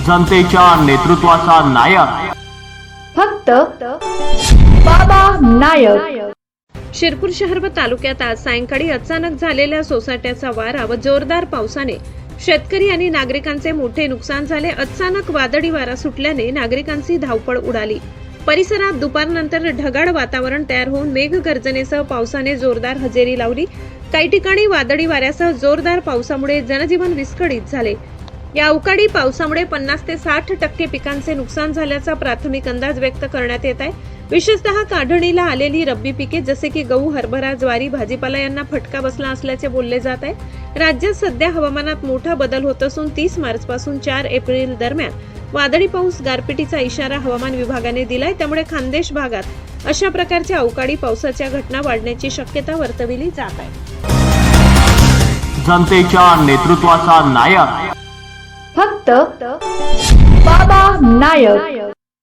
जनतेच्या नेतृत्वाचा नायक फक्त बाबा नायक। शिरपूर शहर व तालुक्यात आज सायंकाळी अचानक झालेल्या सोसाट्याचा वारा व जोरदार पावसाने शेतकरी आणि नागरिकांचे मोठे नुकसान झाले। अचानक वादळी वारा सुटल्याने नागरिकांची धावपळ उडाली। परिसरात दुपारनंतर ढगाळ वातावरण तयार होऊन मेघगर्जनेसह पावसाने जोरदार हजेरी लावली। काही ठिकाणी वादळी वाऱ्यासह जोरदार पावसामुळे जनजीवन विस्कळीत झाले। या अवकाळी पावसामुळे 50 ते 60% पिकांचे नुकसान झाल्याचा प्राथमिक अंदाज व्यक्त करण्यात येत आहे। विशेषतः काढणीला आलेली रब्बी पिके जसे की गहू, हरभरा, ज्वारी, भाजीपाला यांना फटका बसला असल्याचे बोलले जात आहे। राज्यात सध्या हवामानात मोठा बदल होत असून 30 मार्च पासून 4 एप्रिल दरम्यान वादळी पाऊस, गारपिटीचा इशारा हवामान विभागाने दिलाय। त्यामुळे खानदेश भागात अशा प्रकारच्या अवकाळी पावसाच्या घटना वाढण्याची शक्यता वर्तविली जात आहे। जनतेच्या नेतृत्वाचा नायक फक्त बाबा नायक।